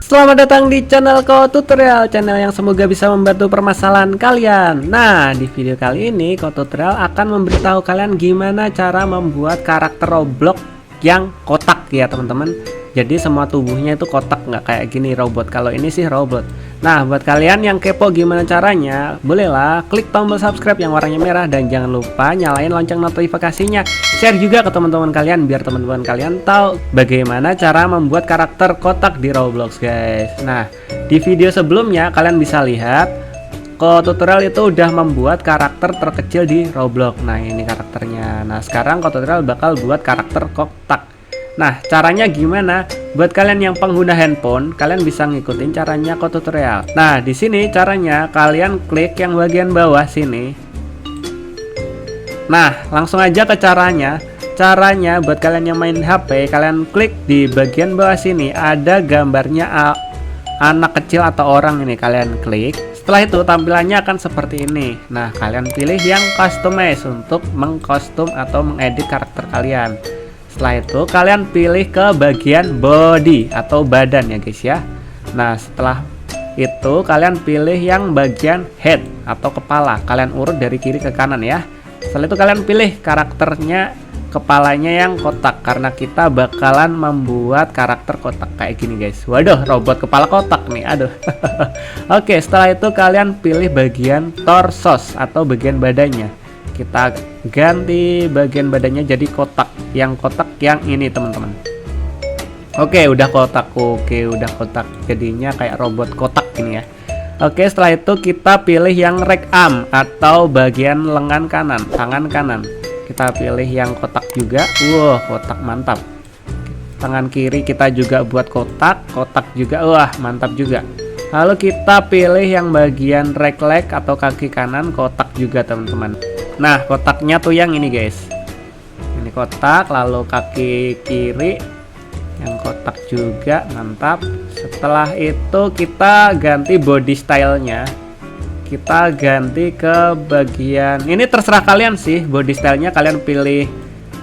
Selamat datang di channel Tutorial, channel yang semoga bisa membantu permasalahan kalian. Nah, di video kali ini Tutorial akan memberitahu kalian gimana cara membuat karakter Roblox yang kotak ya teman-teman. Jadi semua tubuhnya itu kotak, nggak kayak gini robot. Kalau ini sih robot. Nah, buat kalian yang kepo gimana caranya, bolehlah klik tombol subscribe yang warnanya merah dan jangan lupa nyalain lonceng notifikasinya. Share juga ke teman-teman kalian biar teman-teman kalian tahu bagaimana cara membuat karakter kotak di Roblox, guys. Nah, di video sebelumnya kalian bisa lihat Tutorial itu udah membuat karakter terkecil di Roblox. Nah, ini karakternya. Nah, sekarang Tutorial bakal buat karakter kotak. Nah, caranya gimana? Buat kalian yang pengguna handphone, kalian bisa ngikutin caranya Tutorial. Nah, di sini caranya kalian klik yang bagian bawah sini. Nah, langsung aja ke caranya. Caranya buat kalian yang main HP, kalian klik di bagian bawah sini ada gambarnya anak kecil atau orang ini, kalian klik. Setelah itu tampilannya akan seperti ini. Nah, kalian pilih yang customize untuk mengkostum atau mengedit karakter kalian. Setelah itu kalian pilih ke bagian body atau badan ya guys ya. Nah, setelah itu kalian pilih yang bagian head atau kepala. Kalian urut dari kiri ke kanan ya. Setelah itu kalian pilih karakternya, kepalanya yang kotak, karena kita bakalan membuat karakter kotak kayak gini guys. Waduh, robot kepala kotak nih, aduh. Oke, setelah itu kalian pilih bagian torsos atau bagian badannya. Kita ganti bagian badannya jadi kotak, yang kotak yang ini teman-teman. Oke, udah kotak. Oke, udah kotak, jadinya kayak robot kotak ini ya. Oke, setelah itu kita pilih yang right arm atau bagian lengan kanan, tangan kanan. Kita pilih yang kotak juga. Wah, kotak mantap. Tangan kiri kita juga buat kotak, kotak juga. Wah, mantap juga. Lalu kita pilih yang bagian right leg atau kaki kanan, kotak juga teman-teman. Nah, kotaknya tuh yang ini guys. Ini kotak, lalu kaki kiri yang kotak juga, mantap. Setelah itu kita ganti body stylenya. Kita ganti ke bagian ini, terserah kalian sih body stylenya, kalian pilih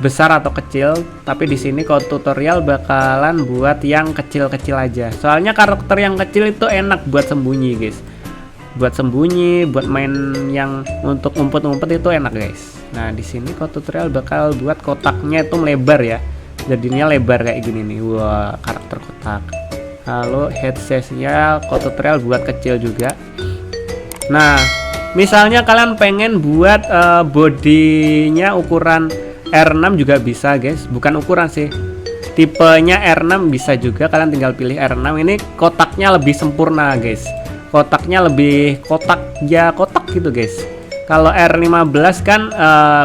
besar atau kecil. Tapi di sini Tutorial bakalan buat yang kecil-kecil aja. Soalnya karakter yang kecil itu enak buat sembunyi guys. Buat sembunyi, buat main yang untuk ngumpet-ngumpet itu enak guys. Nah, di sini Tutorial bakal buat kotaknya itu melebar ya. Jadinya lebar kayak gini nih. Wah, karakter kotak. Lalu headsetnya Tutorial buat kecil juga. Nah, misalnya kalian pengen buat bodinya ukuran R6 juga bisa guys. Bukan ukuran sih, tipenya R6 bisa juga. Kalian tinggal pilih R6. Ini kotaknya lebih sempurna guys. Kotaknya lebih kotak ya, kotak gitu guys. Kalau R15 kan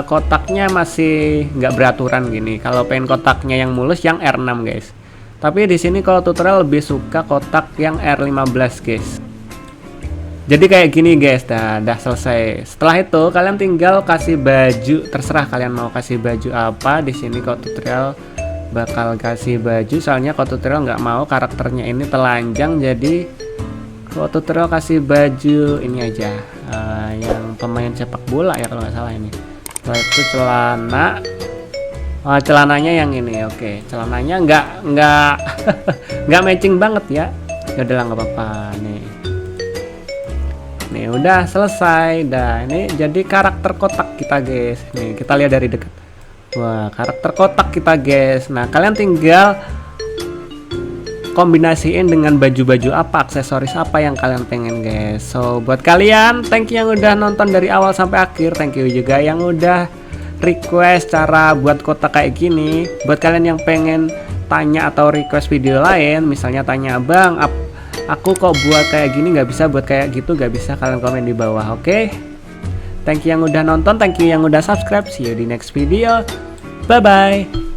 kotaknya masih nggak beraturan gini. Kalau pengen kotaknya yang mulus, yang R6 guys. Tapi di sini kalau Tutorial lebih suka kotak yang R15 guys. Jadi kayak gini guys. Dah selesai. Setelah itu kalian tinggal kasih baju, terserah kalian mau kasih baju apa. Di sini Tutorial bakal kasih baju, soalnya Tutorial nggak mau karakternya ini telanjang, jadi Tutorial kasih baju ini aja, yang pemain sepak bola ya kalau nggak salah ini. Setelah itu celana, celananya yang ini. Oke, celananya nggak nggak matching banget ya. Udah lah, nggak apa-apa nih. Nih udah selesai. Dah, ini jadi karakter kotak kita guys. Nih kita lihat dari dekat. Wah, karakter kotak kita guys. Nah, kalian tinggal kombinasiin dengan baju-baju apa, aksesoris apa yang kalian pengen guys. So, buat kalian, thank you yang udah nonton dari awal sampai akhir. Thank you juga yang udah request cara buat kotak kayak gini. Buat kalian yang pengen tanya atau request video lain, misalnya tanya, "Bang, aku kok buat kayak gini nggak bisa, buat kayak gitu nggak bisa," kalian komen di bawah, oke? Thank you yang udah nonton, thank you yang udah subscribe. See you di next video. Bye-bye.